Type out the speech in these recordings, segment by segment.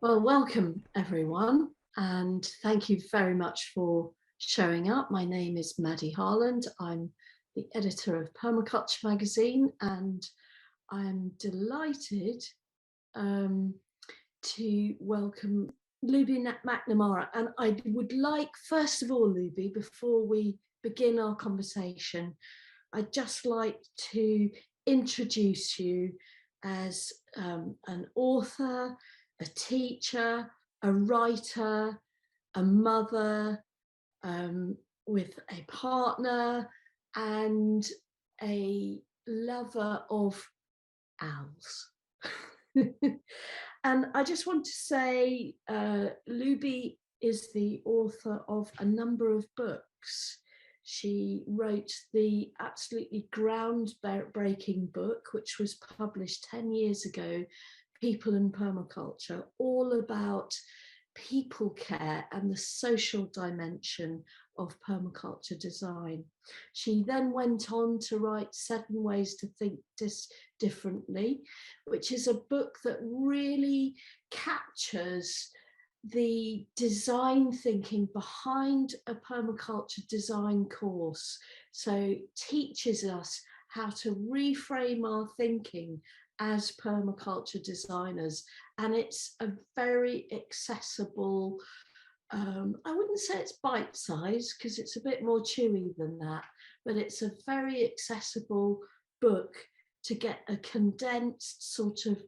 Well, welcome everyone, and thank you very much for showing up. My name is Maddy Harland. I'm the editor of Permaculture magazine, and I'm delighted to welcome Looby Macnamara. And I would like, first of all, Looby, before we begin our conversation, I'd just like to introduce you as an author, a teacher, a writer, a mother, with a partner, and a lover of owls. And I just want to say, Looby is the author of a number of books. She wrote the absolutely groundbreaking book, which was published 10 years ago, People and Permaculture, all about people care and the social dimension of permaculture design. She then went on to write 7 Ways to Think Differently, which is a book that really captures the design thinking behind a permaculture design course. So teaches us how to reframe our thinking as permaculture designers, and it's a very accessible, I wouldn't say it's bite-sized because it's a bit more chewy than that, but it's a very accessible book to get a condensed sort of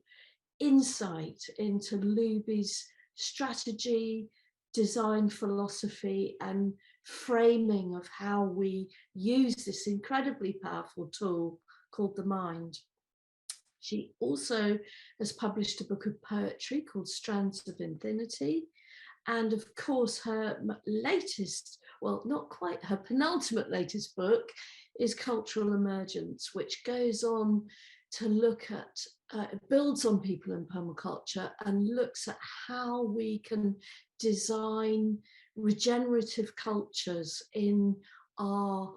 insight into Looby's strategy, design philosophy, and framing of how we use this incredibly powerful tool called the mind. She also has published a book of poetry called Strands of Infinity. And of course, her latest, well, not quite, her penultimate latest book is Cultural Emergence, which goes on to look at, builds on people in permaculture and looks at how we can design regenerative cultures in our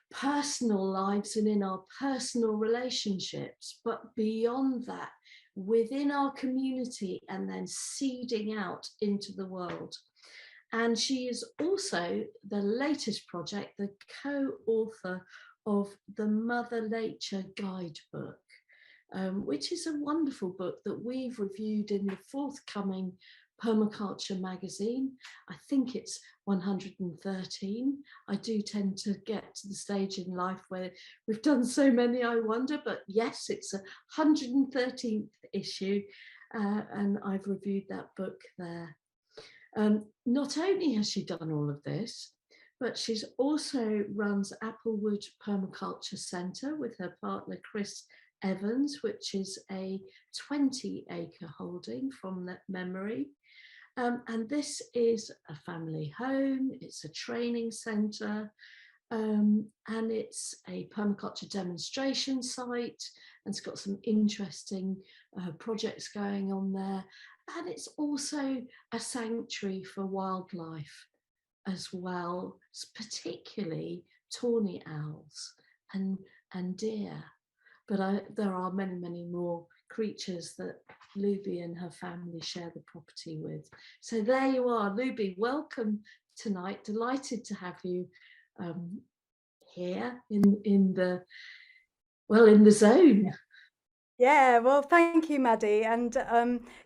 personal lives and in our personal relationships, but beyond that, within our community, and then seeding out into the world. And she is also the latest project, the co-author of the Mother Nature Guidebook, which is a wonderful book that we've reviewed in the forthcoming Permaculture magazine. I think it's 113. I do tend to get to the stage in life where we've done so many, I wonder, but yes, it's a 113th issue, and I've reviewed that book there. Not only has she done all of this, but she's also runs Applewood Permaculture Centre with her partner Chris Evans, which is a 20-acre holding from memory. And this is a family home, it's a training centre, and it's a permaculture demonstration site, and it's got some interesting projects going on there. And it's also a sanctuary for wildlife as well, particularly tawny owls and deer. But there are many, many more creatures that Looby and her family share the property with. So there you are, Looby, welcome tonight. Delighted to have you here in the zone. Yeah, well, thank you, Maddy. And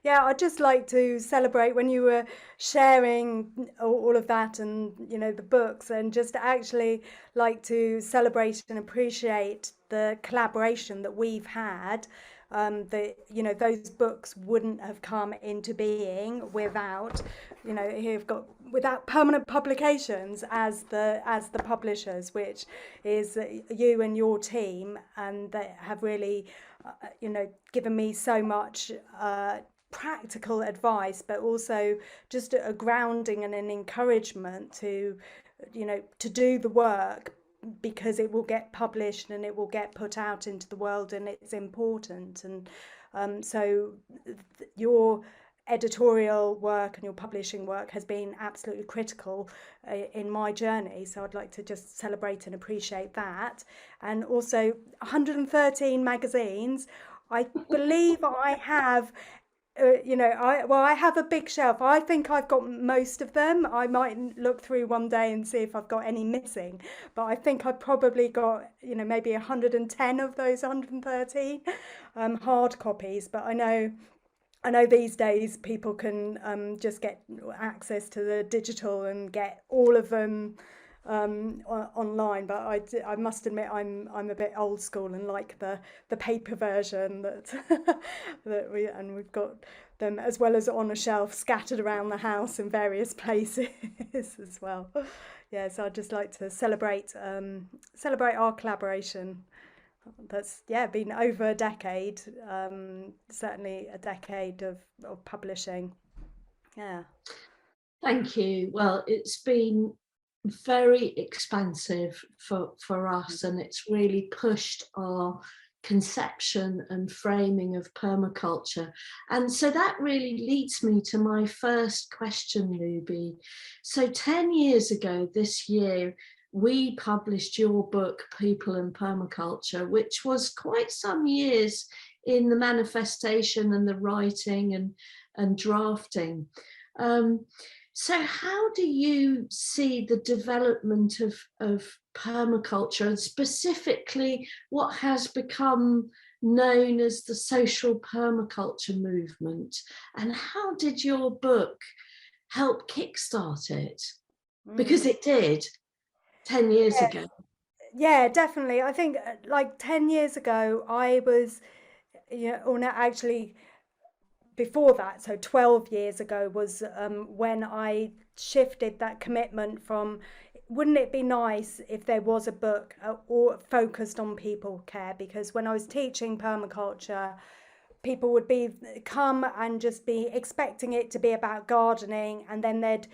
yeah, I'd just like to celebrate when you were sharing all of that and, the books, and just actually like to celebrate and appreciate the collaboration that we've had. Those books wouldn't have come into being without, without Permanent Publications as the publishers, which is you and your team, and they have really given me so much practical advice, but also just a grounding and an encouragement to do the work, because it will get published and it will get put out into the world, and it's important. And so your editorial work and your publishing work has been absolutely critical in my journey, so I'd like to just celebrate and appreciate that. And also 113 magazines. I believe I have I have a big shelf. I think I've got most of them. I might look through one day and see if I've got any missing, but I think I've probably got, maybe 110 of those 113 hard copies. But I know these days people can just get access to the digital and get all of them online. But I must admit I'm a bit old school and like the paper version that we've got them as well as on a shelf scattered around the house in various places as well. Yeah, so I'd just like to celebrate our collaboration. That's been over a decade, certainly a decade of publishing. Yeah. Thank you. Well, it's been very expansive for us, and it's really pushed our conception and framing of permaculture. And so that really leads me to my first question, Looby. So 10 years ago this year, we published your book, People and Permaculture, which was quite some years in the manifestation and the writing and drafting. So how do you see the development of permaculture, and specifically what has become known as the social permaculture movement? And how did your book help kickstart it? Because it did 10 years ago. Yeah, definitely. I think like 10 years ago, I was, or no, actually before that, so 12 years ago was when I shifted that commitment from, wouldn't it be nice if there was a book or focused on people care? Because when I was teaching permaculture, people would come and just be expecting it to be about gardening, and then they'd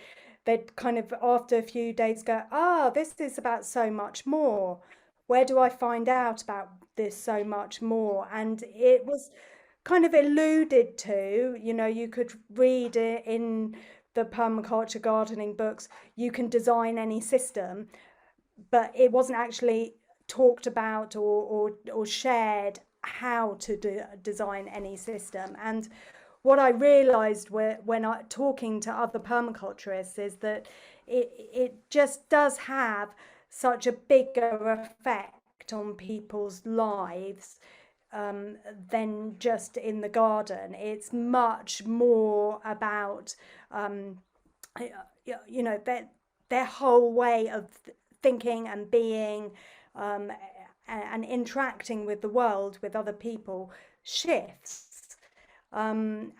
kind of after a few days go, this is about so much more. Where do I find out about this so much more? And it was kind of alluded to, you could read it in the permaculture gardening books, you can design any system, but it wasn't actually talked about or shared how to design any system. And what I realized when I talking to other permaculturists is that it just does have such a bigger effect on people's lives than just in the garden. It's much more about their whole way of thinking and being and interacting with the world, with other people, shifts, and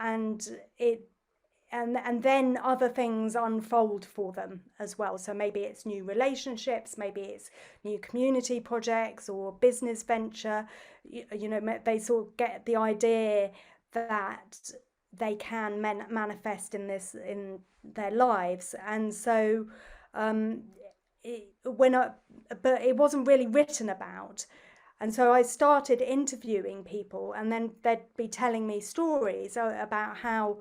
then other things unfold for them as well. So maybe it's new relationships, maybe it's new community projects or business venture. They sort of get the idea that they can manifest in their lives. And so but it wasn't really written about. And so I started interviewing people, and then they'd be telling me stories about how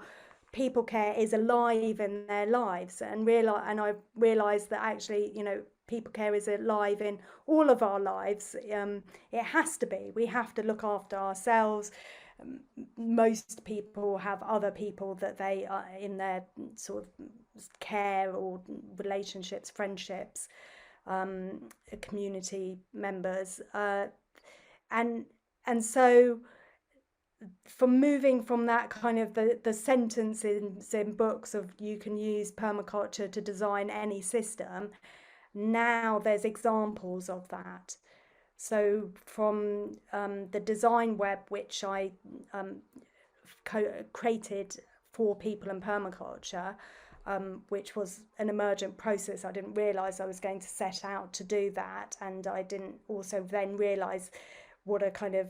people care is alive in their lives, and I realized that actually, people care is alive in all of our lives. It has to be. We have to look after ourselves. Most people have other people that they are in their sort of care or relationships, friendships, community members, and so from moving from that kind of the sentences in books of you can use permaculture to design any system, now there's examples of that. So from the design web, which I created for people and permaculture, which was an emergent process. I didn't realise I was going to set out to do that, and I didn't also then realise what a kind of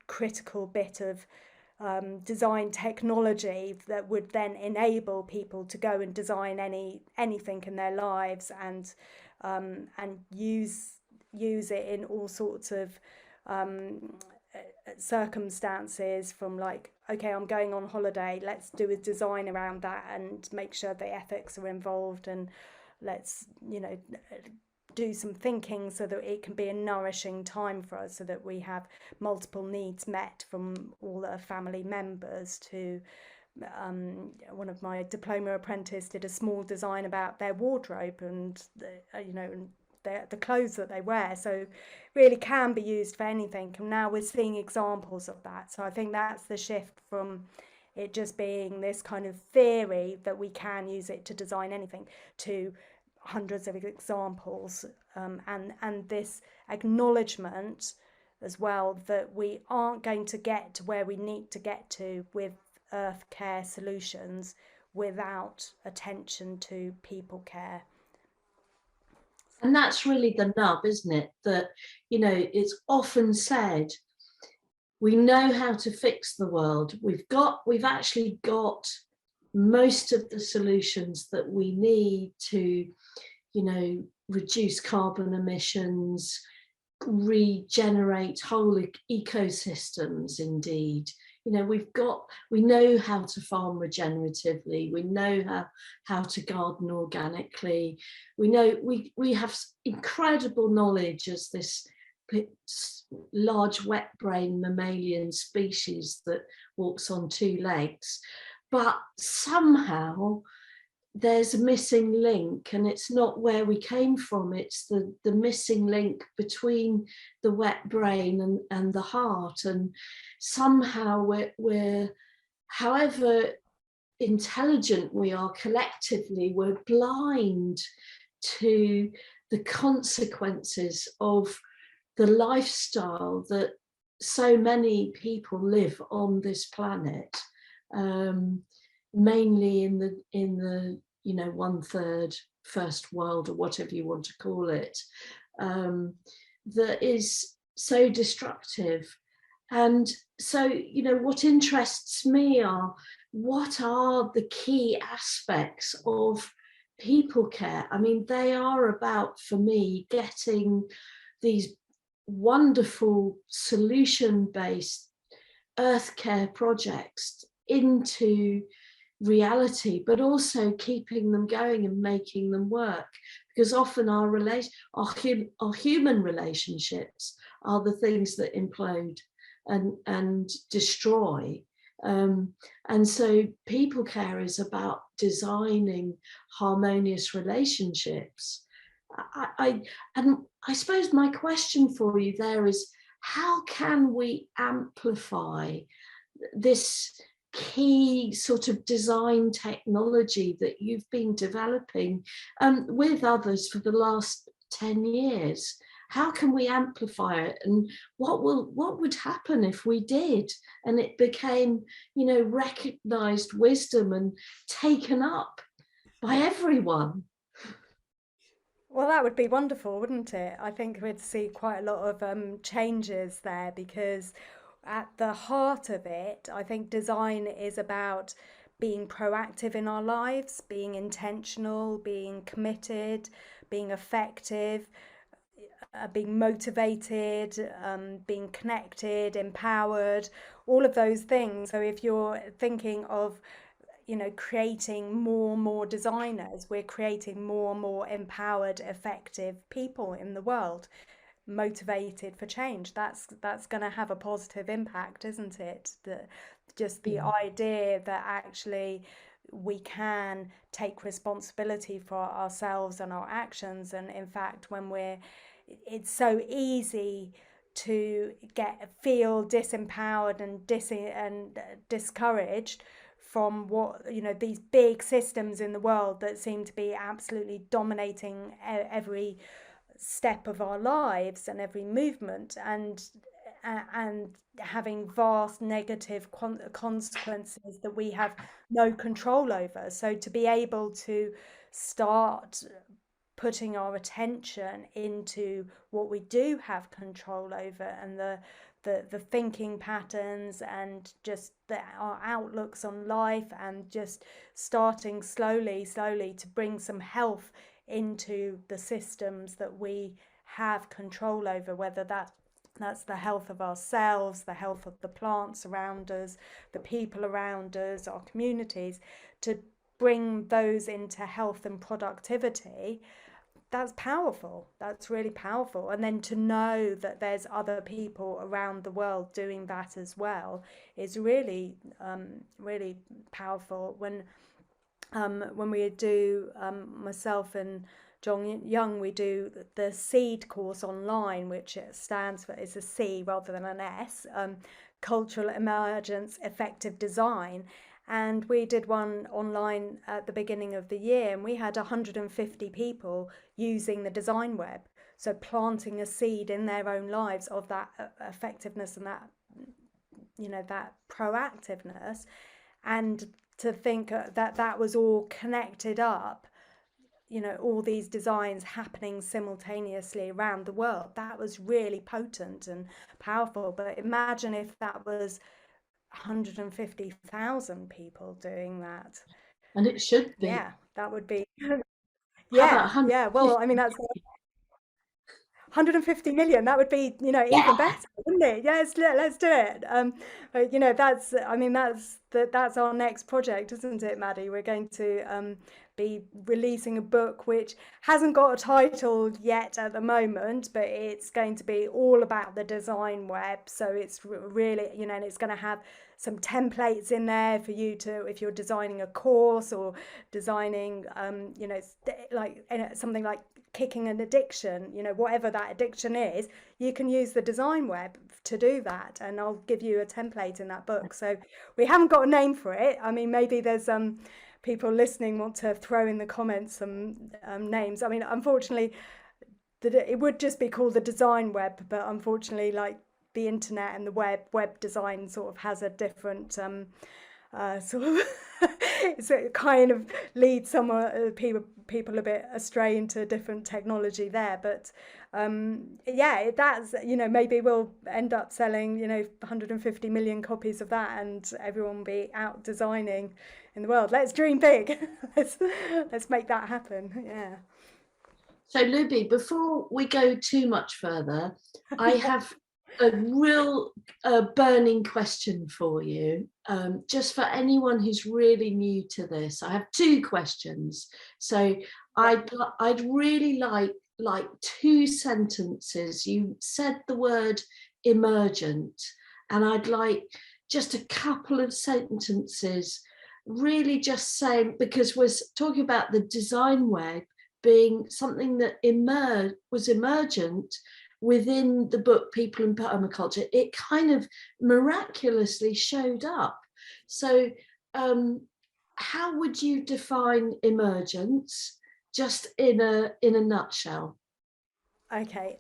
critical bit of design technology that would then enable people to go and design anything in their lives, and use it in all sorts of circumstances, from like, okay, I'm going on holiday, let's do a design around that and make sure the ethics are involved, and let's do some thinking so that it can be a nourishing time for us, so that we have multiple needs met from all our family members, to one of my diploma apprentices did a small design about their wardrobe and the clothes that they wear. So really can be used for anything, and now we're seeing examples of that. So I think that's the shift from it just being this kind of theory that we can use it to design anything to hundreds of examples, and this acknowledgement as well that we aren't going to get to where we need to get to with earth care solutions without attention to people care. And that's really the nub, isn't it? That, it's often said, we know how to fix the world. We've actually got most of the solutions that we need to, reduce carbon emissions, regenerate whole ecosystems. Indeed, we know how to farm regeneratively, we know how to garden organically, we have incredible knowledge as this large wet brain mammalian species that walks on two legs, but somehow there's a missing link, and it's not where we came from, it's the missing link between the wet brain and the heart. And somehow we're however intelligent we are collectively, we're blind to the consequences of the lifestyle that so many people live on this planet, mainly in the 1/3 first world, or whatever you want to call it, that is so destructive. And so, what interests me are, what are the key aspects of people care? I mean, they are about, for me, getting these wonderful solution-based earth care projects into reality, but also keeping them going and making them work, because often our human relationships are the things that implode and destroy. And so people care is about designing harmonious relationships. I suppose my question for you there is, how can we amplify this key sort of design technology that you've been developing with others for the last 10 years? How can we amplify it, and what would happen if we did and it became, recognized wisdom and taken up by everyone? Well, that would be wonderful, wouldn't it? I think we'd see quite a lot of changes there, because at the heart of it, I think design is about being proactive in our lives, being intentional, being committed, being effective, being motivated, being connected, empowered, all of those things. So if you're thinking of creating more and more designers, we're creating more and more empowered, effective people in the world, motivated for change. That's going to have a positive impact, isn't it? Just the idea that actually we can take responsibility for ourselves and our actions. And in fact, it's so easy to feel disempowered and discouraged from these big systems in the world that seem to be absolutely dominating every step of our lives and every movement, and having vast negative consequences that we have no control over. So to be able to start putting our attention into what we do have control over, and the thinking patterns, and just our outlooks on life, and just starting slowly to bring some health into the systems that we have control over, whether that's the health of ourselves, the health of the plants around us, the people around us, our communities, to bring those into health and productivity. that's powerful. That's really powerful. And then to know that there's other people around the world doing that as well is really, really powerful. When we do, myself and John Young, we do the seed course online, which it stands for, is a C rather than an S, Cultural Emergence Effective Design. And we did one online at the beginning of the year, and we had 150 people using the design web. So planting a seed in their own lives of that effectiveness and that, that proactiveness. And to think that that was all connected up, all these designs happening simultaneously around the world, that was really potent and powerful. But imagine if that was 150,000 people doing that. And it should be. Yeah, that would be. How about Yeah. Well, I mean, that's 150 million. That would be, even better, wouldn't it? Yes, let's do it. That's, I mean, that's our next project, isn't it, Maddy? We're going to be releasing a book which hasn't got a title yet at the moment, but it's going to be all about the design web. So it's really, and it's going to have some templates in there for you to, if you're designing a course or designing, like something like kicking an addiction, whatever that addiction is, you can use the design web to do that. And I'll give you a template in that book. So we haven't got a name for it. I mean, maybe there's people listening want to throw in the comments some names. I mean, unfortunately, it would just be called the design web, but unfortunately, like the internet and the web design sort of has a different sort of so it kind of leads some people a bit astray into different technology there. But that's, maybe we'll end up selling 150 million copies of that, and everyone will be out designing in the world. Let's dream big. let's make that happen. Yeah. So Looby, before we go too much further, I have a real burning question for you, just for anyone who's really new to this. I have two questions. So I'd really like 2 sentences. You said the word emergent, and I'd like just a couple of sentences, really just saying, because we're talking about the design web being something that was emergent within the book People in Permaculture. It kind of miraculously showed up. So how would you define emergence, just in a nutshell? Okay.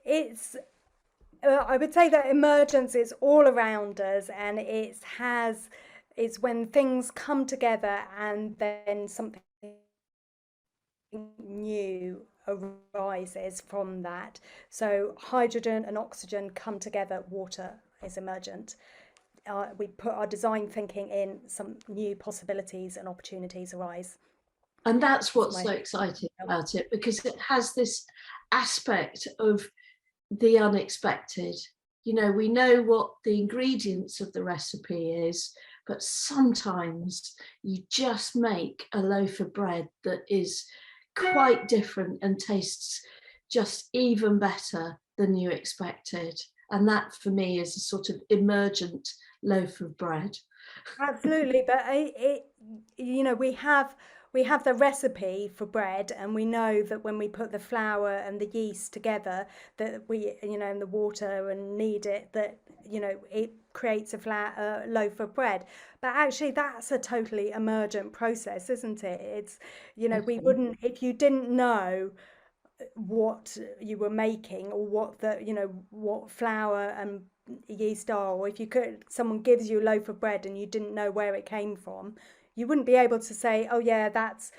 It's I would say that emergence is all around us, and it's when things come together and then something new arises from that. So hydrogen and oxygen come together, water is emergent. We put our design thinking in, some new possibilities and opportunities arise. And that's what's so exciting about it, because it has this aspect of the unexpected. We know what the ingredients of the recipe is, but sometimes you just make a loaf of bread that is quite different and tastes just even better than you expected. And that for me is a sort of emergent loaf of bread. Absolutely, but we have the recipe for bread, and we know that when we put the flour and the yeast together, that we, and the water and knead it, that it creates a loaf of bread. But actually, that's a totally emergent process, isn't it? It's we wouldn't, if you didn't know what you were making, or what flour and yeast are, or if someone gives you a loaf of bread and you didn't know where it came from, you wouldn't be able to say, oh yeah, that's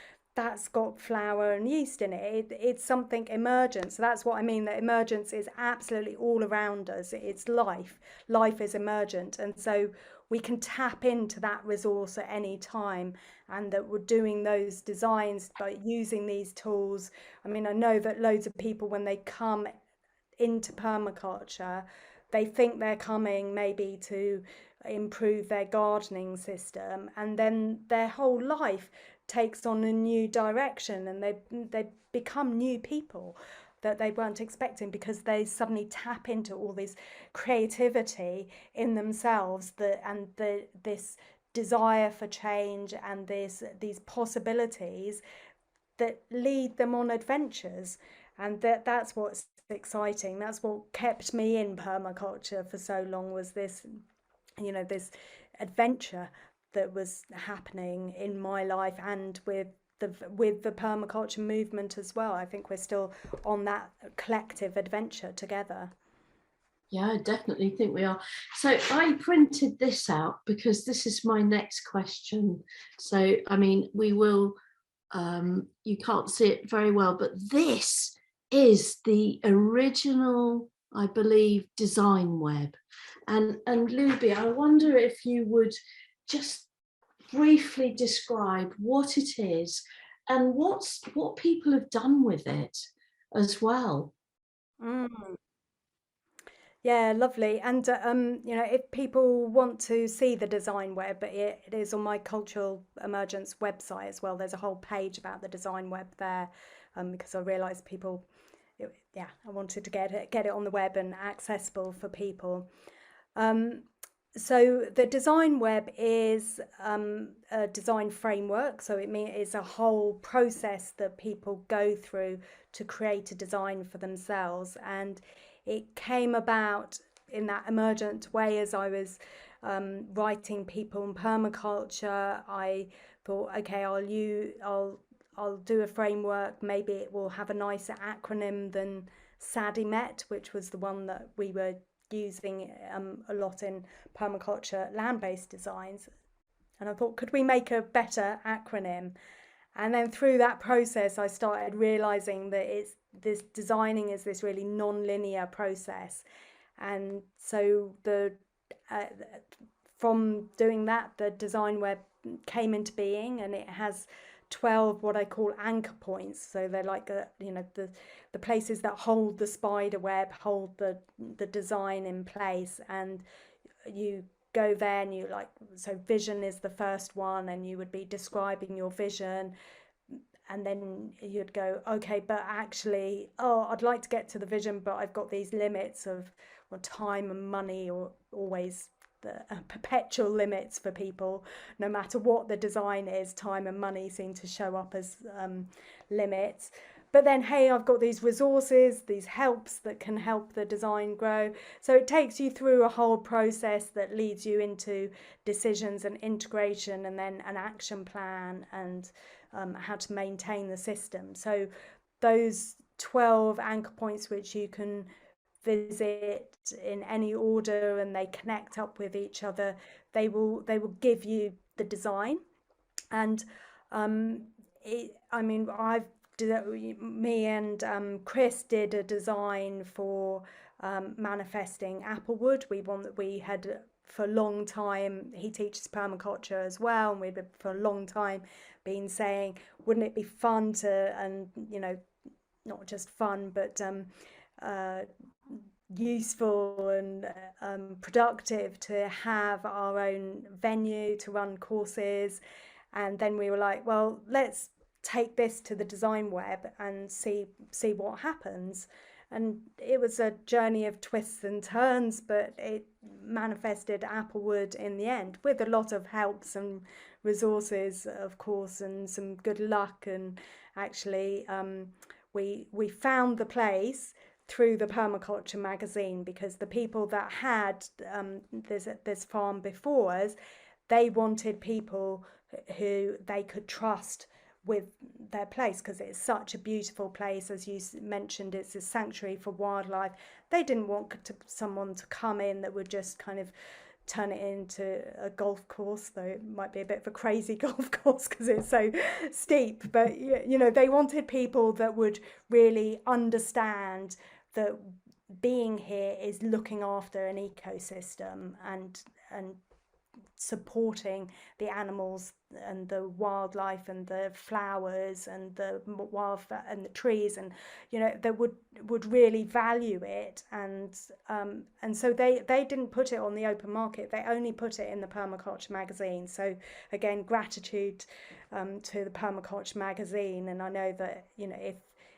got flour and yeast in it. It's something emergent. So that's what I mean, that emergence is absolutely all around us. It's life is emergent, and so we can tap into that resource at any time, and that we're doing those designs by using these tools. I mean, I know that loads of people, when they come into permaculture, they think they're coming maybe to improve their gardening system, and then their whole life takes on a new direction, and they become new people that they weren't expecting, because they suddenly tap into all this creativity in themselves, this desire for change, and these possibilities that lead them on adventures. And that's what's exciting. That's what kept me in permaculture for so long, was this, this adventure that was happening in my life, and with the permaculture movement as well. I think we're still on that collective adventure together. Yeah, I definitely think we are. So I printed this out because this is my next question. So, I mean, we will, you can't see it very well, but this is the original, I believe, design web. And Looby, I wonder if you would just briefly describe what it is and what people have done with it as well. Mm. Yeah, lovely. And if people want to see the design web, it is on my Cultural Emergence website as well. There's a whole page about the design web there, because I realised people, I wanted to get it on the web and accessible for people. So the design web is a design framework. So it's a whole process that people go through to create a design for themselves. And it came about in that emergent way as I was writing People in Permaculture. I thought, okay, I'll do a framework. Maybe it will have a nicer acronym than SADIMET, which was the one that we were using a lot in permaculture land-based designs. And I thought, could we make a better acronym? And then through that process, I started realizing that designing is this really non-linear process. And so from doing that, the design web came into being, and it has 12 what I call anchor points. So they're like the places that hold the spider web, hold the design in place. And you go there and so vision is the first one, and you would be describing your vision. And then you'd go, okay, but actually, I'd like to get to the vision, but I've got these limits of time and money, or always the perpetual limits for people. No matter what the design is, time and money seem to show up as limits. But then, hey, I've got these resources, these helps that can help the design grow. So it takes you through a whole process that leads you into decisions and integration, and then an action plan, and how to maintain the system. So those 12 anchor points, which you can visit in any order, and they connect up with each other, they will give you the design. And me and Chris did a design for manifesting applewood. We had for a long time, he teaches permaculture as well, and we'd for a long time been saying, wouldn't it be fun to, and not just fun, but useful and productive to have our own venue to run courses. And then we were like, well, let's take this to the design web and see what happens. And it was a journey of twists and turns, but it manifested applewood in the end, with a lot of helps and resources, of course, and some good luck. And actually we found the place through the Permaculture magazine, because the people that had this farm before us, they wanted people who they could trust with their place, because it's such a beautiful place. As you mentioned, it's a sanctuary for wildlife. They didn't want someone to come in that would just kind of turn it into a golf course, though it might be a bit of a crazy golf course because it's so steep. But they wanted people that would really understand that being here is looking after an ecosystem, and supporting the animals and the wildlife and the flowers and the wildflower and the trees, and that would really value it. And so they didn't put it on the open market, they only put it in the Permaculture magazine. So again, gratitude to the Permaculture magazine. And I know that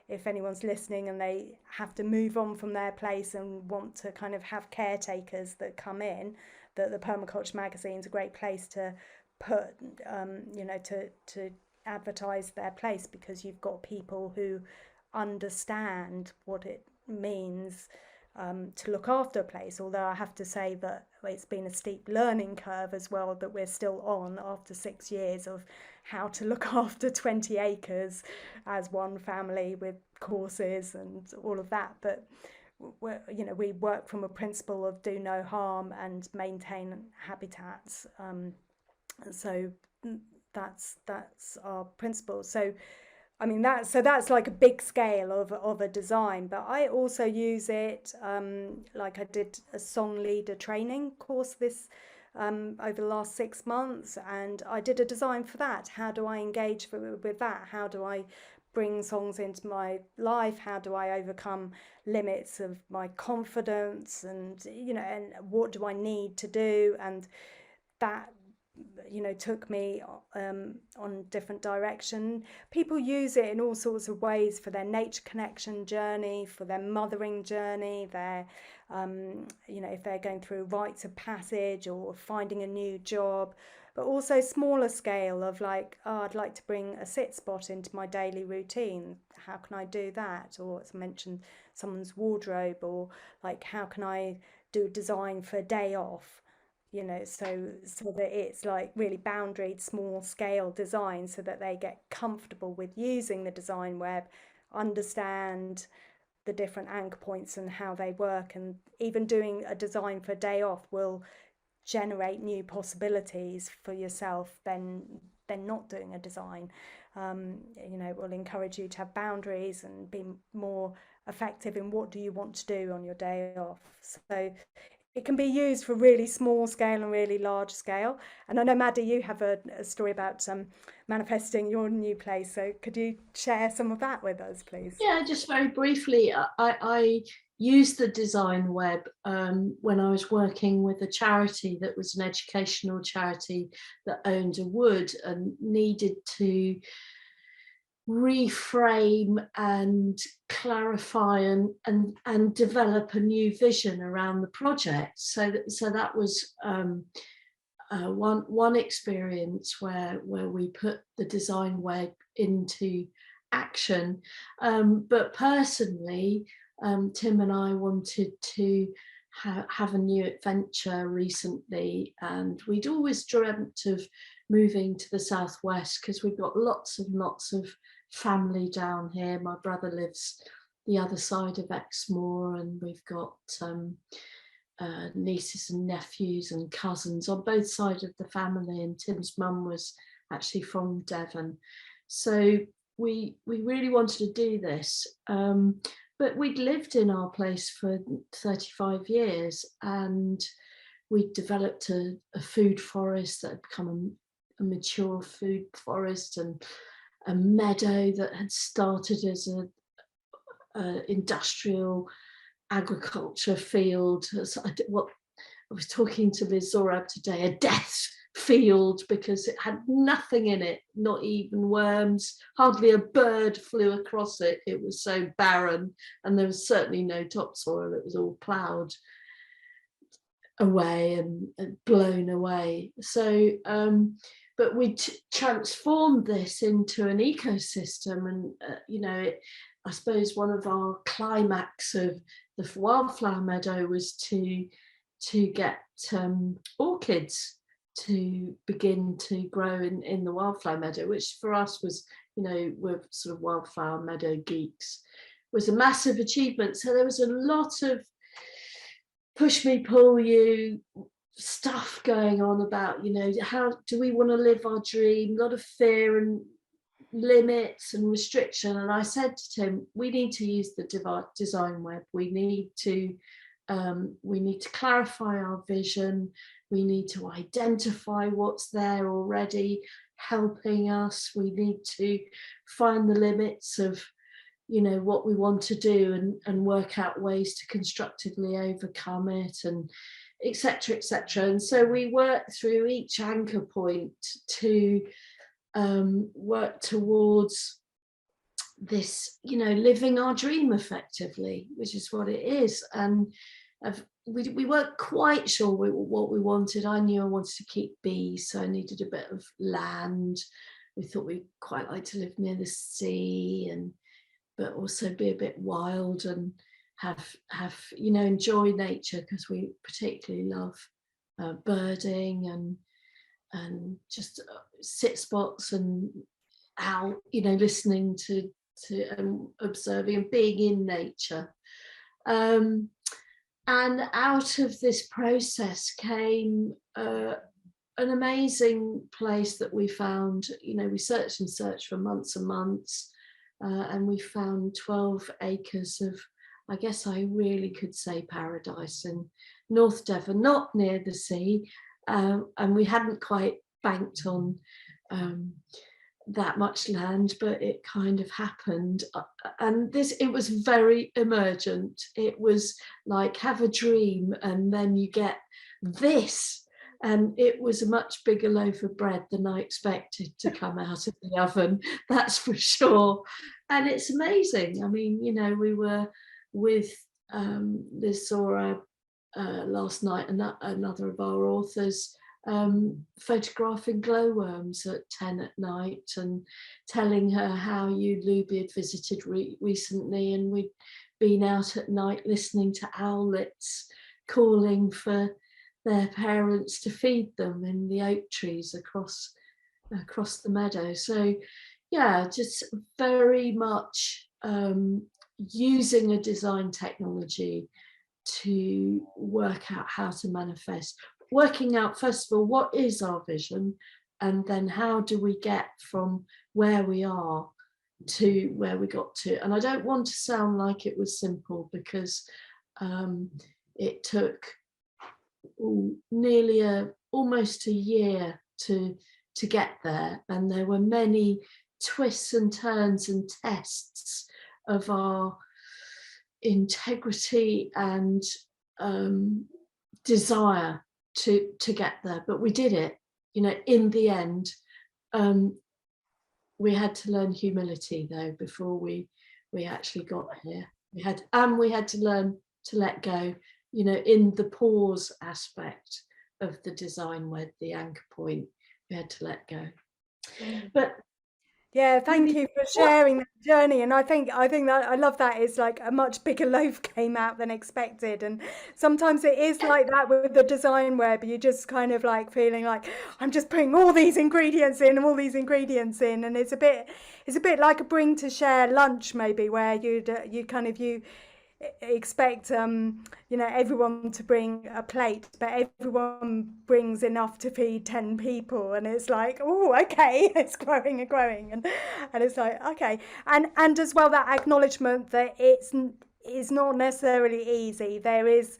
if anyone's listening and they have to move on from their place and want to kind of have caretakers that come in, that the Permaculture magazine is a great place to put, to advertise their place, because you've got people who understand what it means to look after a place. Although I have to say that it's been a steep learning curve as well, that we're still on after 6 years of how to look after 20 acres as one family, with courses and all of that. But we work from a principle of do no harm and maintain habitats. So that's our principle. So I mean, that's like a big scale of a design. But I also use it, like I did a song leader training course this over the last 6 months, and I did a design for that. How do I engage with that? How do I bring songs into my life? How do I overcome limits of my confidence? And and what do I need to do? And that took me on different direction. People use it in all sorts of ways for their nature connection journey, for their mothering journey, their if they're going through rites of passage or finding a new job. But also smaller scale of like, I'd like to bring a sit spot into my daily routine. How can I do that? Or as I mentioned, someone's wardrobe, or like, how can I do a design for a day off? So that it's like really boundaried, small scale design, so that they get comfortable with using the design web, understand the different anchor points and how they work. And even doing a design for a day off will generate new possibilities for yourself than not doing a design. It will encourage you to have boundaries and be more effective in what do you want to do on your day off. So it can be used for really small scale and really large scale. And I know, Maddy, you have a story about manifesting your new place. So could you share some of that with us, please? Yeah, just very briefly, I used the design web when I was working with a charity that was an educational charity that owned a wood and needed to reframe and clarify and develop a new vision around the project. So that was one experience where we put the design web into action. But personally, Tim and I wanted to have a new adventure recently, and we'd always dreamt of moving to the southwest because we've got lots of family down here. My brother lives the other side of Exmoor, and we've got nieces and nephews and cousins on both sides of the family, and Tim's mum was actually from Devon. So we really wanted to do this, but we'd lived in our place for 35 years, and we developed a food forest that had become a mature food forest, and a meadow that had started as a industrial agriculture field. What I was talking to Liz Zorab today, a death field, because it had nothing in it, not even worms, hardly a bird flew across it. It was so barren, and there was certainly no topsoil. It was all ploughed away and blown away. So but we transformed this into an ecosystem, and I suppose one of our climax of the wildflower meadow was to get orchids to begin to grow in the wildflower meadow, which for us was, we're sort of wildflower meadow geeks, was a massive achievement. So there was a lot of push me, pull you stuff going on about, how do we want to live our dream, a lot of fear and limits and restriction. And I said to Tim, we need to use the design web. We need to clarify our vision. we need to identify what's there already helping us, we need to find the limits of, you know, what we want to do, and work out ways to constructively overcome it, and etc, etc. And so we work through each anchor point to work towards this, you know, living our dream effectively, which is what it is. And we weren't quite sure what we wanted. I knew I wanted to keep bees, so I needed a bit of land. We thought we'd quite like to live near the sea, and but also be a bit wild and have you know, enjoy nature, because we particularly love birding and just sit spots and out, you know, listening to observing and being in nature. And out of this process came an amazing place that we found. You know, we searched and searched for months and months, and we found 12 acres of, I guess I really could say, paradise in North Devon, not near the sea, and we hadn't quite banked on that much land, but it kind of happened. And it was very emergent. It was like, have a dream and then you get this. And it was a much bigger loaf of bread than I expected to come out of the oven, that's for sure. And it's amazing. I mean, you know, we were with Liz Sora last night, and another of our authors, photographing glowworms at 10 at night, and telling her how Looby had visited recently, and we'd been out at night listening to owlets calling for their parents to feed them in the oak trees across the meadow. So yeah, just very much using a design technology to work out how to manifest, working out first of all what is our vision, and then how do we get from where we are to where we got to. And I don't want to sound like it was simple, because it took nearly almost a year to get there, and there were many twists and turns and tests of our integrity and desire to get there. But we did it, you know, in the end. We had to learn humility though before we actually got here. We had to learn to let go, you know, in the pause aspect of the design web, the anchor point, we had to let go. But yeah, thank you for sharing that journey. And I think that I love that it's like a much bigger loaf came out than expected. And sometimes it is like that with the design web. You just kind of like feeling like, I'm just putting all these ingredients in, and it's a bit like a bring to share lunch maybe, where you expect you know, everyone to bring a plate, but everyone brings enough to feed 10 people, and it's like, oh, okay, it's growing and it's like, okay. And as well, that acknowledgement that it's not necessarily easy. There is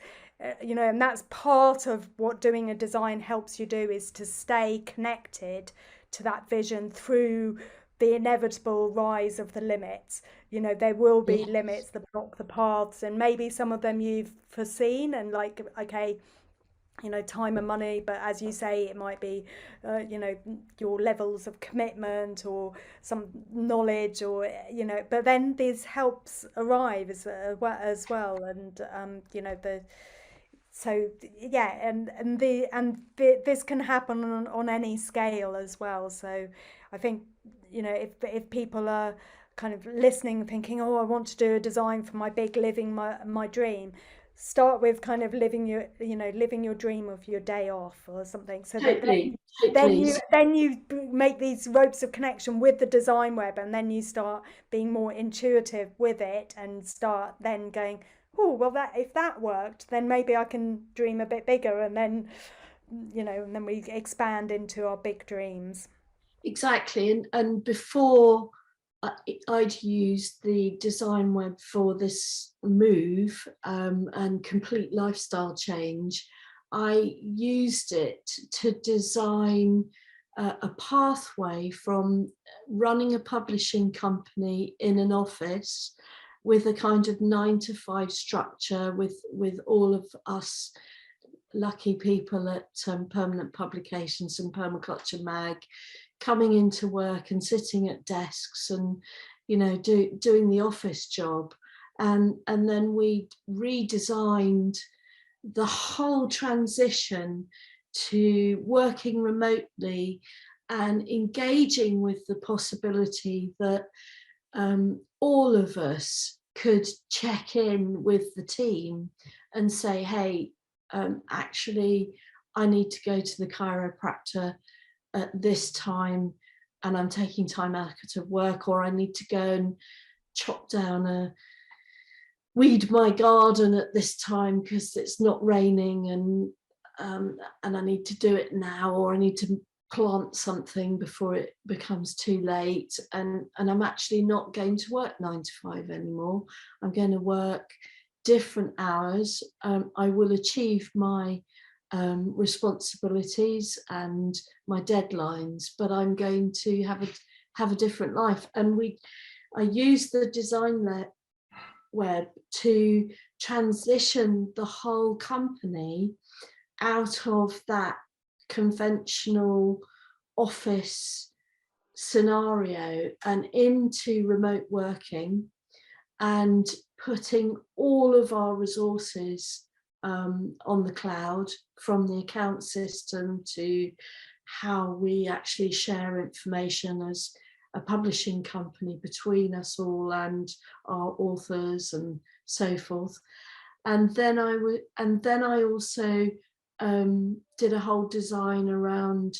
you know, and that's part of what doing a design helps you do, is to stay connected to that vision through the inevitable rise of the limits. You know, there will be limits that block the paths, and maybe some of them you've foreseen, and like, okay, you know, time and money, but as you say, it might be you know, your levels of commitment or some knowledge, or you know, but then these helps arrive as well. And you know, so yeah, and this can happen on any scale as well. So I think, you know, if people are kind of listening thinking, oh, I want to do a design for my big living my dream, start with kind of living your dream of your day off or something, so totally. then you make these ropes of connection with the design web, and then you start being more intuitive with it, and start then going, oh, well, that if that worked, then maybe I can dream a bit bigger, and then, you know, and then we expand into our big dreams. Exactly. And before I'd used the design web for this move and complete lifestyle change, I used it to design a pathway from running a publishing company in an office with a kind of 9 to 5 structure, with all of us lucky people at Permanent Publications and Permaculture Mag coming into work and sitting at desks and, you know, doing the office job. And then we redesigned the whole transition to working remotely and engaging with the possibility that all of us could check in with the team and say, hey, actually, I need to go to the chiropractor at this time and I'm taking time out of work, or I need to go and chop down weed my garden at this time because it's not raining, and I need to do it now, or I need to plant something before it becomes too late, and I'm actually not going to work 9 to 5 anymore. I'm going to work different hours. I will achieve my responsibilities and my deadlines, but I'm going to have a different life. And I use the design web to transition the whole company out of that conventional office scenario and into remote working, and putting all of our resources on the cloud, from the account system to how we actually share information as a publishing company between us all and our authors and so forth. And then I also did a whole design around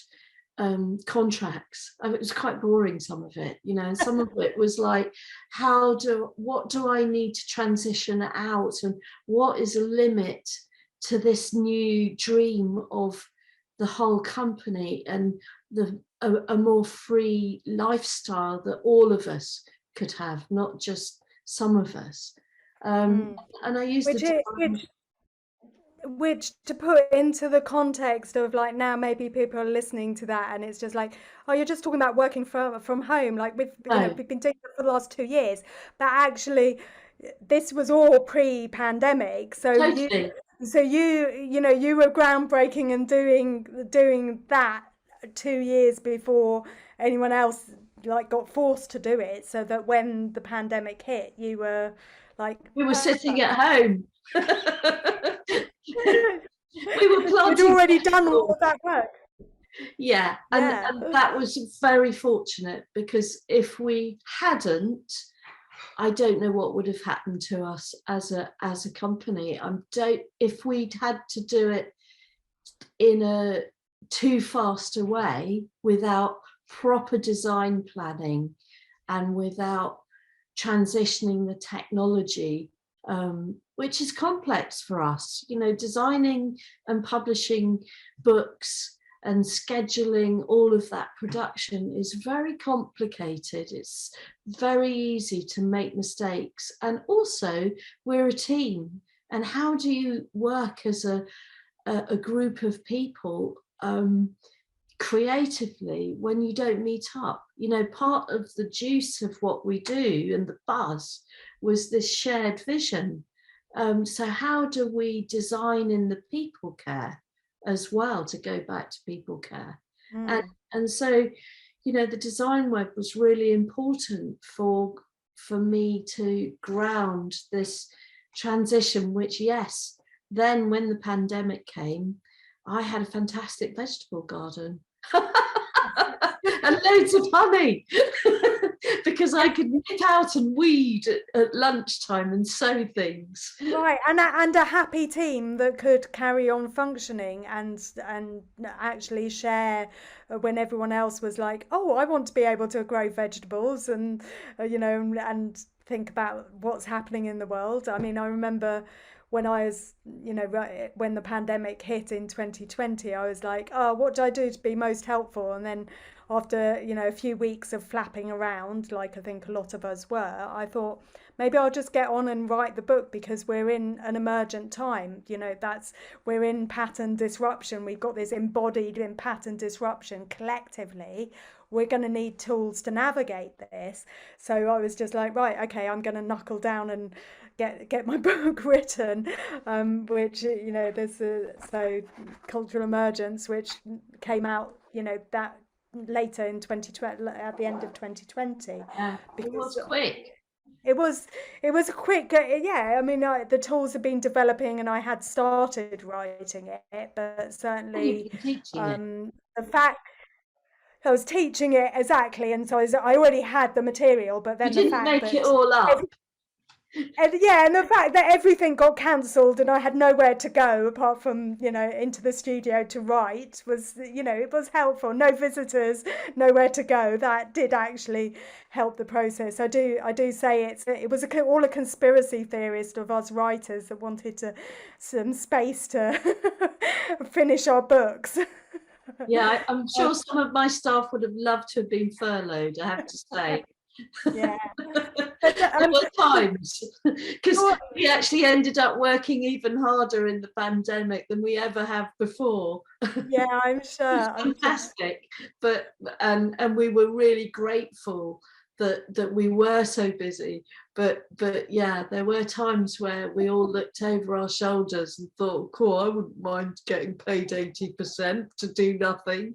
contracts. It was quite boring, some of it, you know, and some of it was like, what do I need to transition out, and what is a limit to this new dream of the whole company and a more free lifestyle that all of us could have, not just some of us. And I used which to put into the context of, like, now maybe people are listening to that and it's just like, oh, you're just talking about working from home, like we've been doing it for the last 2 years, but actually this was all pre-pandemic, so totally. you were groundbreaking and doing that 2 years before anyone else like got forced to do it, so that when the pandemic hit, you were like, We were sitting at home. We were you'd planting already done all vegetables. of that work. Yeah, and that was very fortunate, because if we hadn't, I don't know what would have happened to us as a company. If we'd had to do it in a too fast a way, without proper design planning and without transitioning the technology, which is complex for us, you know, designing and publishing books and scheduling all of that production is very complicated. It's very easy to make mistakes, and also we're a team, and how do you work as a group of people creatively when you don't meet up? You know, part of the juice of what we do and the buzz was this shared vision. So how do we design in the people care as well, to go back to people care? And so, you know, the design web was really important for me to ground this transition, which, yes, then when the pandemic came, I had a fantastic vegetable garden and loads of honey because I could nip out and weed at lunchtime and sow things. Right, and a happy team that could carry on functioning and actually share when everyone else was like, oh, I want to be able to grow vegetables and and think about what's happening in the world. I mean, I remember when I was, when the pandemic hit in 2020, I was like, oh, what do I do to be most helpful? And then after, you know, a few weeks of flapping around, like I think a lot of us were, I thought maybe I'll just get on and write the book, because we're in an emergent time. You know, we're in pattern disruption. We've got this embodied in pattern disruption collectively. We're going to need tools to navigate this. So I was just like, right, okay, I'm going to knuckle down and get my book written, which, you know, so Cultural Emergence, which came out, you know, that later in 2020, at the end of 2020. Yeah, it was quick. It was a quick, yeah. I mean, the tools have been developing, and I had started writing it, but certainly, You've been teaching it. the fact I was teaching it exactly, and so I already had the material, but You then the didn't fact make it that all up. and the fact that everything got cancelled and I had nowhere to go apart from, you know, into the studio to write was, you know, it was helpful. No visitors, nowhere to go. That did actually help the process. I do say it was all a conspiracy theorist of us writers that wanted some space to finish our books. Yeah, I'm sure some of my staff would have loved to have been furloughed, I have to say. Yeah. But, there were times, because we actually ended up working even harder in the pandemic than we ever have before. Yeah, I'm sure. It was fantastic, but and we were really grateful that we were so busy. But yeah, there were times where we all looked over our shoulders and thought, cool, I wouldn't mind getting paid 80% to do nothing.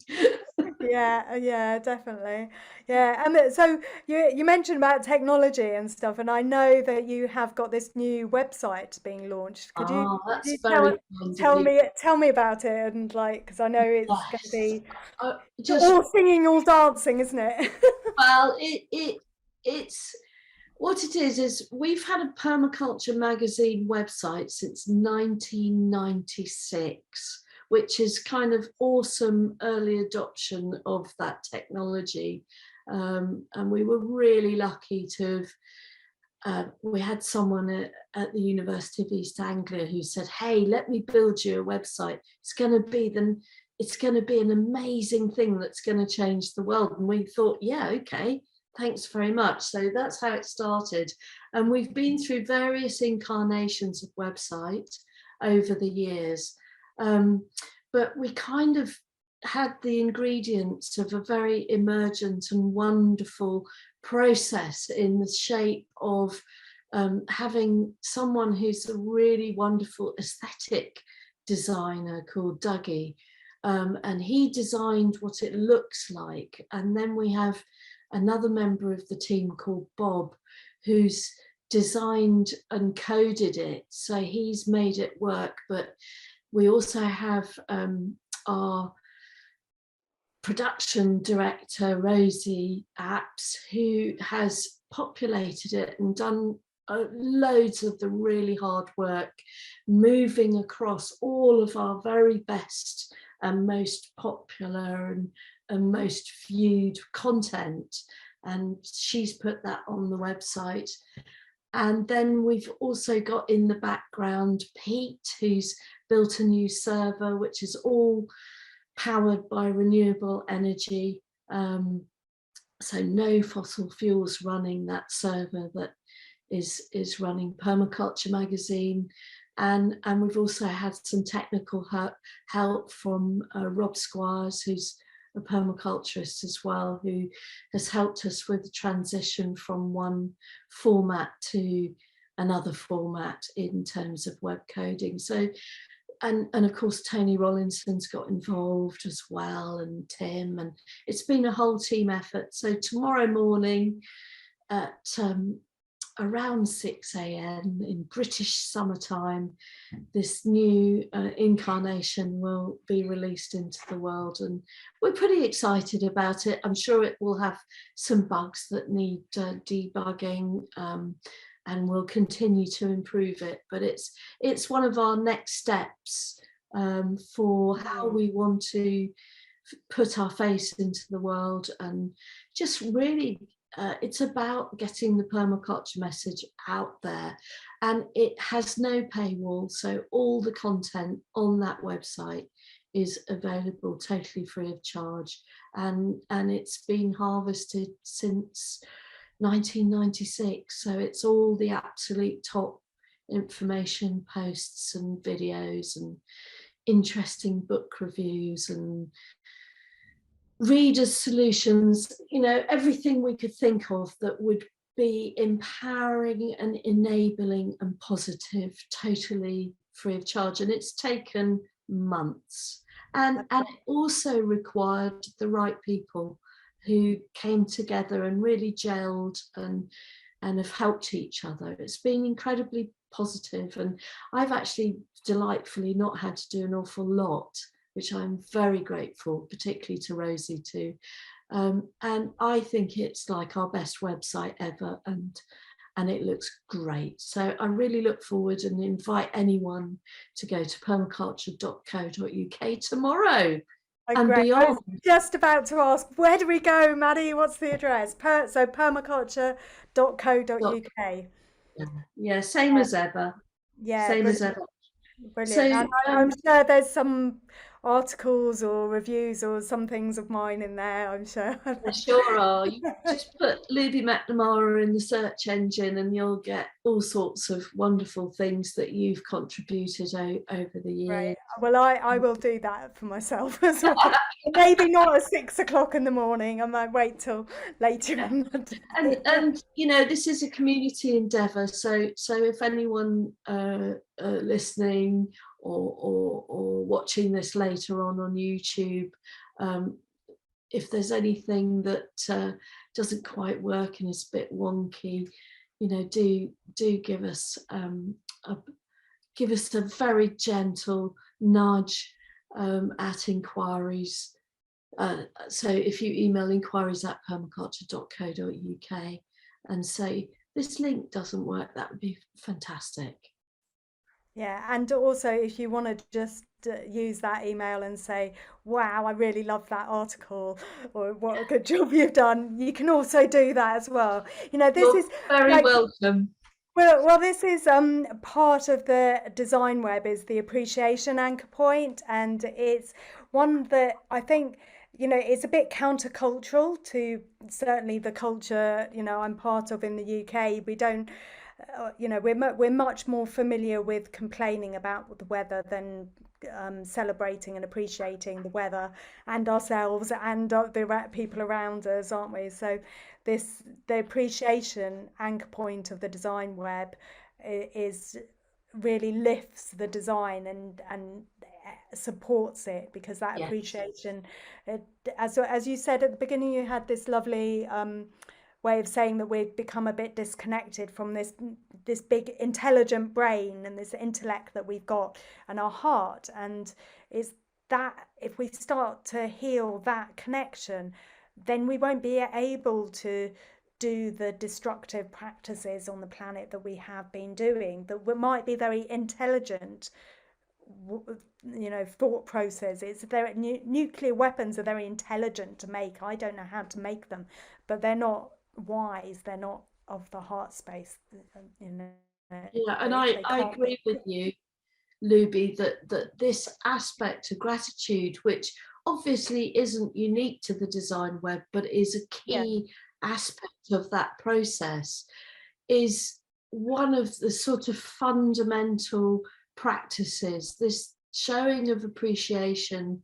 Yeah, definitely. Yeah, and so you mentioned about technology and stuff, and I know that you have got this new website being launched. Could you, Oh, could you that's very kind of you. tell me about it, and like, because I know it's going to Yes. be Just all singing, all dancing, isn't it? well, it's what it is we've had a permaculture magazine website since 1996, which is kind of awesome early adoption of that technology. And we were really lucky to have, we had someone at the University of East Anglia who said, hey, let me build you a website. It's going to be an amazing thing that's going to change the world. And we thought, yeah, okay, thanks very much. So that's how it started. And we've been through various incarnations of website over the years. But we kind of had the ingredients of a very emergent and wonderful process in the shape of having someone who's a really wonderful aesthetic designer called Dougie. And he designed what it looks like. And then we have another member of the team called Bob, who's designed and coded it. So he's made it work. But we also have our production director, Rosie Apps, who has populated it and done loads of the really hard work, moving across all of our very best and most popular and most viewed content. And she's put that on the website. And then we've also got in the background Pete, who's built a new server, which is all powered by renewable energy. So no fossil fuels running that server that is running Permaculture magazine. And we've also had some technical help from Rob Squires, who's a permaculturist as well, who has helped us with the transition from one format to another format in terms of web coding. So, and of course, Tony Rollinson's got involved as well, and Tim, and it's been a whole team effort. So tomorrow morning at around 6 a.m. in British summertime, this new incarnation will be released into the world, and we're pretty excited about it. I'm sure it will have some bugs that need debugging, and we'll continue to improve it, but it's one of our next steps for how we want to put our face into the world, and just really it's about getting the permaculture message out there. And it has no paywall, so all the content on that website is available totally free of charge, and it's been harvested since 1996, so it's all the absolute top information, posts and videos and interesting book reviews and readers' solutions, you know, everything we could think of that would be empowering and enabling and positive, totally free of charge. And it's taken months. And it also required the right people who came together and really gelled and have helped each other. It's been incredibly positive, and I've actually delightfully not had to do an awful lot, which I'm very grateful, particularly to Rosie too. And I think it's like our best website ever, and it looks great. So I really look forward and invite anyone to go to permaculture.co.uk tomorrow and Great. I was beyond. just about to ask, where do we go, Maddy? What's the address? So permaculture.co.uk. Yeah, same as ever. Yeah, Same as brilliant. ever. Brilliant. So And I'm sure there's some articles or reviews or some things of mine in there, I'm sure. there sure are. You just put Looby Macnamara in the search engine and you'll get all sorts of wonderful things that you've contributed over the years. Right. Well, I will do that for myself as well. Maybe not at 6 o'clock in the morning. I might wait till later on the day. And you know, this is a community endeavour. So if anyone listening or watching this later on YouTube, if there's anything that doesn't quite work and is a bit wonky, you know, do give us a very gentle nudge at inquiries. So if you email inquiries@permaculture.co.uk and say this link doesn't work, that would be fantastic. Yeah, and also if you want to just use that email and say, wow, I really love that article, or what a good job you've done, you can also do that as well. You know, this You're is very like, welcome. well, this is part of the design web is the appreciation anchor point, and it's one that I think, you know, it's a bit countercultural to certainly the culture, you know, I'm part of in the UK. We don't, you know, we're much more familiar with complaining about the weather than celebrating and appreciating the weather and ourselves and the people around us, aren't we? So the appreciation anchor point of the design web is really lifts the design and supports it, because that Yes. appreciation, as you said at the beginning, you had this lovely way of saying that we've become a bit disconnected from this big intelligent brain and this intellect that we've got and our heart, and it's that if we start to heal that connection, then we won't be able to do the destructive practices on the planet that we have been doing, that might be very intelligent, you know, thought process. It's their nuclear weapons are very intelligent to make. I don't know how to make them, but they're not wise. They're not of the heart space, you know. Yeah, and I agree with you, Looby, that this aspect of gratitude, which obviously isn't unique to the design web, but is a key aspect of that process, is one of the sort of fundamental practices, this showing of appreciation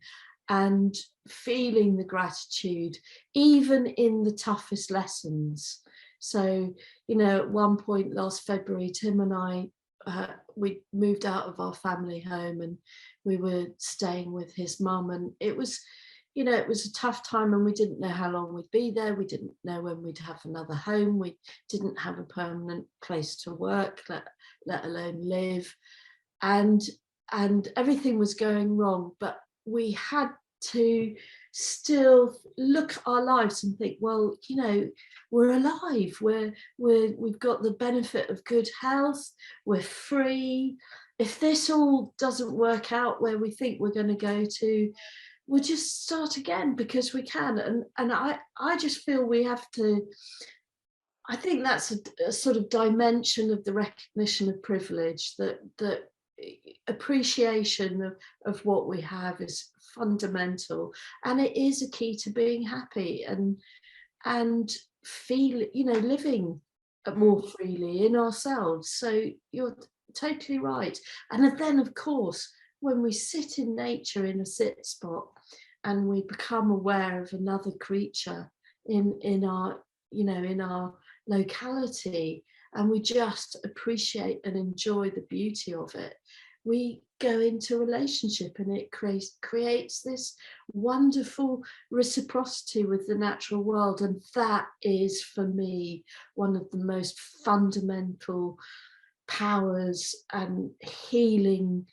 and feeling the gratitude, even in the toughest lessons. So, you know, at one point last February, Tim and I, we moved out of our family home and we were staying with his mum, and it was, you know, it was a tough time, and we didn't know how long we'd be there. We didn't know when we'd have another home. We didn't have a permanent place to work, let alone live, and everything was going wrong. But we had to still look at our lives and think, well, you know, we're alive, we've got the benefit of good health, we're free. If this all doesn't work out where we think we're going to go to, we'll just start again, because we can. And I just feel we have to, I think that's a sort of dimension of the recognition of privilege, that appreciation of what we have is fundamental, and it is a key to being happy and feel, living more freely in ourselves. So you're totally right. And then, of course, when we sit in nature in a sit spot and we become aware of another creature in our, in our locality, and we just appreciate and enjoy the beauty of it, we go into relationship, and it creates this wonderful reciprocity with the natural world. And that is, for me, one of the most fundamental powers and healing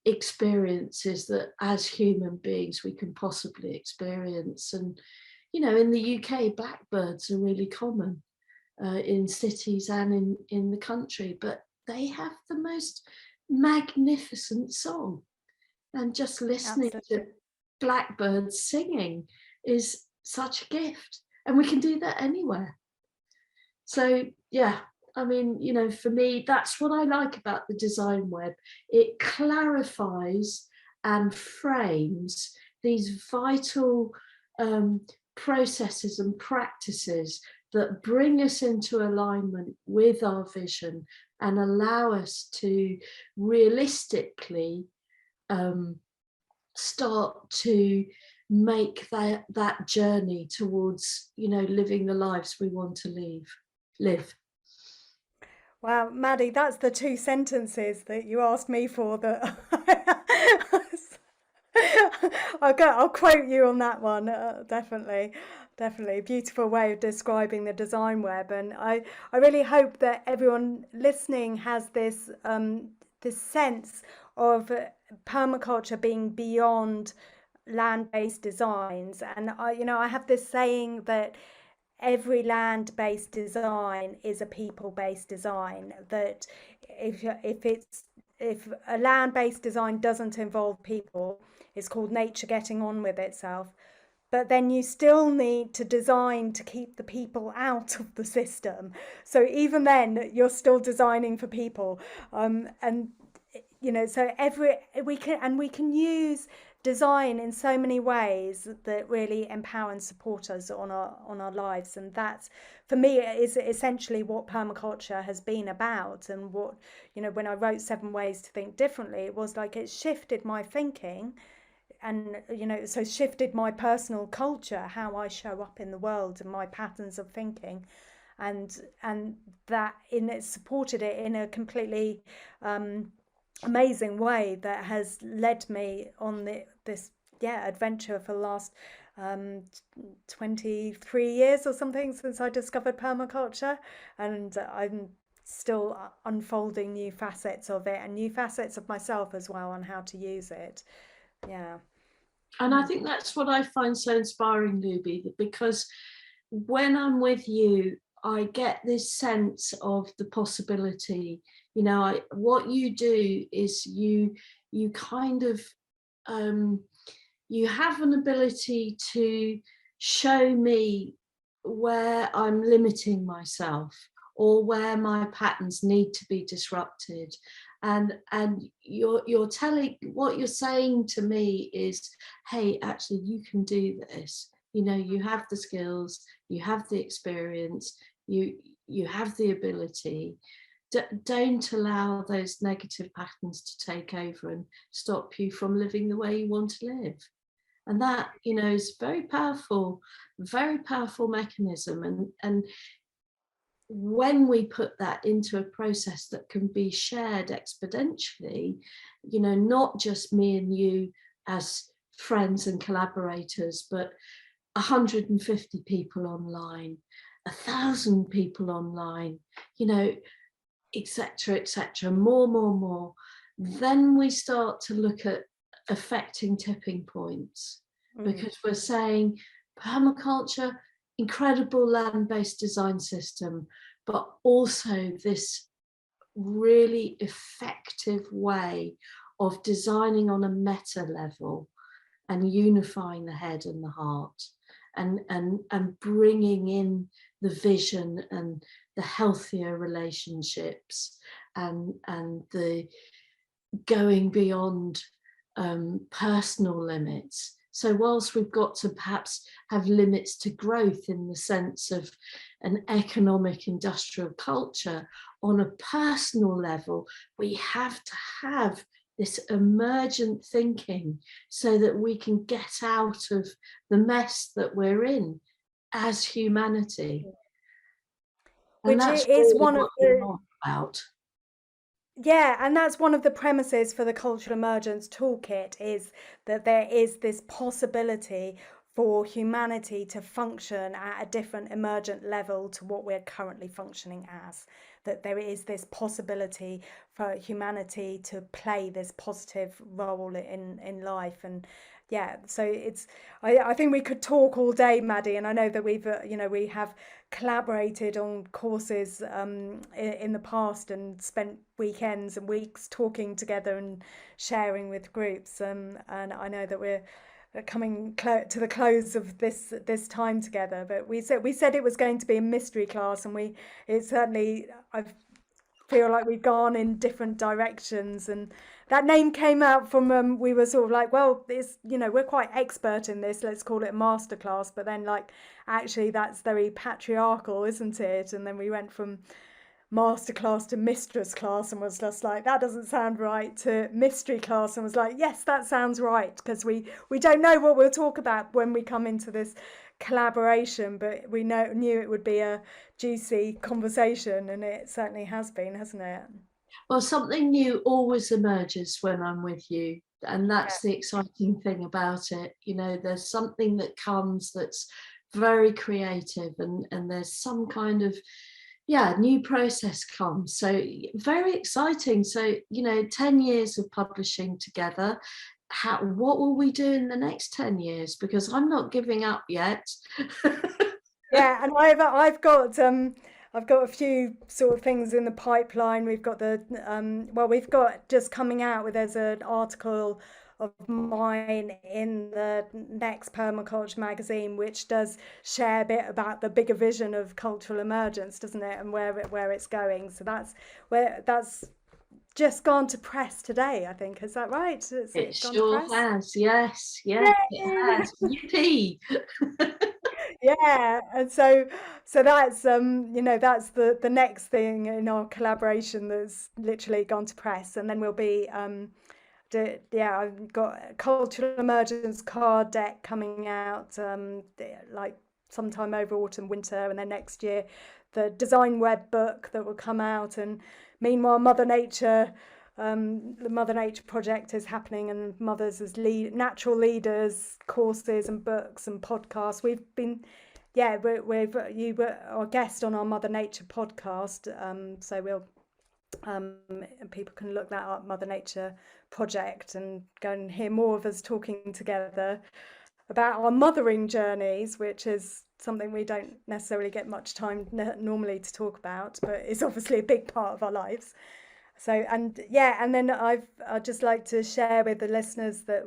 experiences that as human beings we can possibly experience. And in the UK, blackbirds are really common in cities and in the country, but they have the most magnificent song, and just listening to blackbirds singing is such a gift, and we can do that anywhere. So yeah, I mean, for me, that's what I like about the design web. It clarifies and frames these vital processes and practices that bring us into alignment with our vision and allow us to realistically start to make that journey towards, living the lives we want to live. Wow, Maddy, that's the 2 sentences that you asked me for that I'll quote you on that one. Definitely, definitely. Beautiful way of describing the design web. And I really hope that everyone listening has this this sense of permaculture being beyond land-based designs. And I have this saying that every land-based design is a people-based design, that if a land-based design doesn't involve people, it's called nature getting on with itself. But then you still need to design to keep the people out of the system. So even then, you're still designing for people. And so we can use design in so many ways that really empower and support us on our lives. And that's, for me, is essentially what permaculture has been about. And what, when I wrote 7 Ways to Think Differently, it was like it shifted my thinking, and so shifted my personal culture, how I show up in the world, and my patterns of thinking, and that it supported it in a completely amazing way that has led me on this adventure for the last 23 years or something, since I discovered permaculture. And I'm still unfolding new facets of it, and new facets of myself as well, on how to use it. And I think that's what I find so inspiring, Looby, because when I'm with you, I get this sense of the possibility. What you do is you kind of you have an ability to show me where I'm limiting myself, or where my patterns need to be disrupted. And you're telling, what you're saying to me is, hey, actually you can do this. You have the skills, you have the experience, you have the ability. Don't allow those negative patterns to take over and stop you from living the way you want to live. And that, is very powerful mechanism. And when we put that into a process that can be shared exponentially, not just me and you as friends and collaborators, but 150 people online, 1,000 people online, etc., more, then we start to look at affecting tipping points, because we're saying permaculture, incredible land-based design system, but also this really effective way of designing on a meta level and unifying the head and the heart, and bringing in the vision and the healthier relationships and the going beyond personal limits. So whilst we've got to perhaps have limits to growth in the sense of an economic industrial culture, on a personal level, we have to have this emergent thinking so that we can get out of the mess that we're in as humanity. And Which that's is really one of what you're the all about. Yeah, and that's one of the premises for the Cultural Emergence Toolkit, is that there is this possibility for humanity to function at a different emergent level to what we're currently functioning as. That there is this possibility for humanity to play this positive role in life. And yeah, so I think we could talk all day, Maddy, and I know that we have collaborated on courses in the past and spent weekends and weeks talking together and sharing with groups. And I know that we're coming to the close of this time together. But we said it was going to be a mystery class, and it certainly I feel like we've gone in different directions. And that name came out from we were sort of like, well, it's we're quite expert in this, let's call it a masterclass. But then, like, actually that's very patriarchal, isn't it? And then we went from masterclass to mistress class and was just like, that doesn't sound right, to mystery class and was like, yes, that sounds right, because we don't know what we'll talk about when we come into this collaboration, but we knew it would be a juicy conversation, and it certainly has been, hasn't it? Well, something new always emerges when I'm with you. And Yeah. that's the exciting thing about it. There's something that comes that's very creative, and there's some kind of, new process comes. So very exciting. So, 10 years of publishing together. What will we do in the next 10 years? Because I'm not giving up yet. Yeah, and I've got a few sort of things in the pipeline. We've got we've got just coming out with, there's an article of mine in the next Permaculture magazine, which does share a bit about the bigger vision of cultural emergence, doesn't it, and where it's going. So that's just gone to press today, I think. Is that right? It It's gone to sure press? has. Yes, yes, it Yay! has. Yippee. Yeah, and so that's that's the next thing in our collaboration that's literally gone to press. And then we'll be I've got a Cultural Emergence card deck coming out like sometime over autumn winter, and then next year the design web book that will come out. And meanwhile, the Mother Nature project is happening, and mothers as natural leaders courses and books and podcasts. We've been, you were our guest on our Mother Nature podcast, so we'll people can look that up, Mother Nature project, and go and hear more of us talking together about our mothering journeys, which is something we don't necessarily get much time normally to talk about, but it's obviously a big part of our lives. So, and then I'd just like to share with the listeners that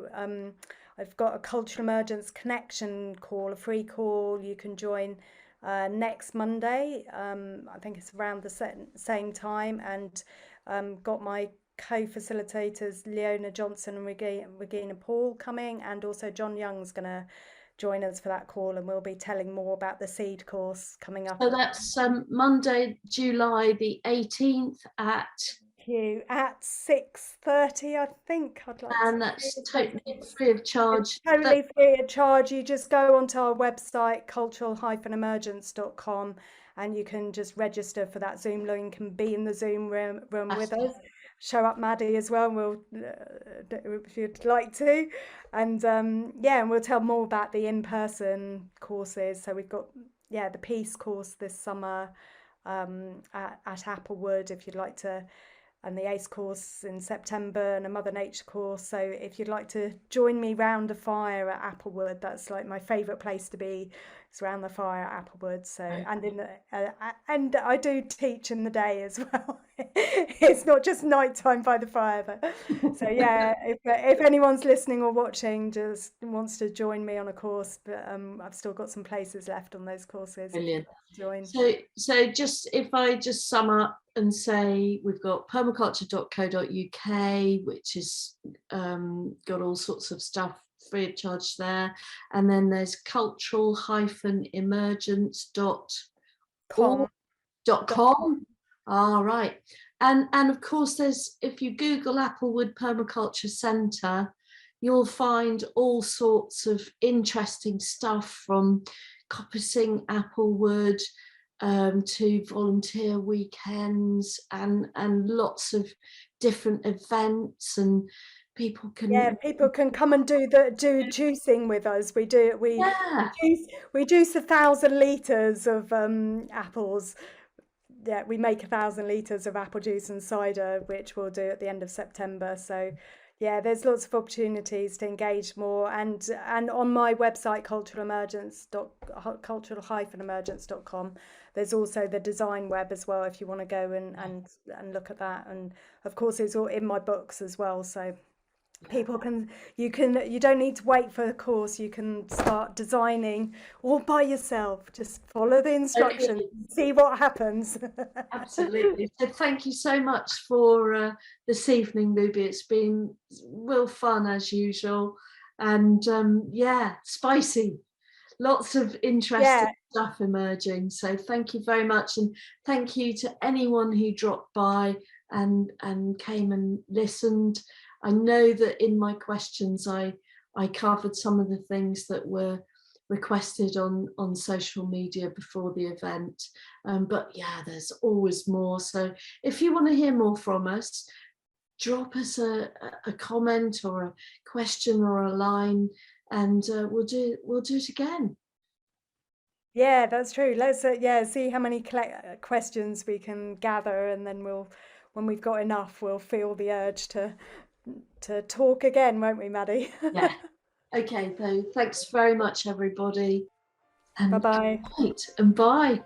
I've got a Cultural Emergence Connection call, a free call. You can join next Monday. I think it's around the same time, and got my co-facilitators Leona Johnson and Regina Paul coming, and also John Young's going to join us for that call, and we'll be telling more about the seed course coming up. So that's Monday, July the 18th at 6:30, I think. I'd like and to that's say totally free of charge. it's totally free of charge. You just go onto our website, cultural-emergence.com, and you can just register for that Zoom link and be in the Zoom room with us. Show up Maddy as well, we'll if you'd like to. And and we'll tell more about the in-person courses. So we've got the Peace course this summer at Applewood, if you'd like to, and the ACE course in September, and a Mother Nature course. So if you'd like to join me round the fire at Applewood, that's like my favourite place to be. It's round the fire at Applewood. So and I do teach in the day as well. It's not just nighttime by the fire. But, so yeah, if anyone's listening or watching just wants to join me on a course, but I've still got some places left on those courses. Brilliant. If you want to join. So just if I just sum up and say we've got permaculture.co.uk, which is got all sorts of stuff free of charge there, and then there's cultural-emergence.com. All right. And of course there's, if you Google Applewood Permaculture Centre, you'll find all sorts of interesting stuff, from coppicing applewood to volunteer weekends, and lots of different events, and people can come and do juicing with us. We yeah. juice 1,000 litres of apples. Yeah, we make 1,000 litres of apple juice and cider, which we'll do at the end of September. So yeah, there's lots of opportunities to engage more, and on my website cultural-emergence.com, there's also the design web as well, if you want to go and look at that. And of course it's all in my books as well, so people you don't need to wait for the course. You can start designing all by yourself. Just follow the instructions, see what happens. Absolutely. So thank you so much for this evening, Looby. It's been real fun as usual, and yeah, spicy. Lots of interesting stuff emerging. So thank you very much, and thank you to anyone who dropped by and came and listened. I know that in my questions I covered some of the things that were requested on social media before the event, but yeah, there's always more. So if you want to hear more from us, drop us a comment or a question or a line, and we'll do it again. Yeah, that's true. Let's see how many questions we can gather, and then when we've got enough, we'll feel the urge to talk again, won't we, Maddy? Yeah. Okay, so thanks very much, everybody. And bye-bye. And bye.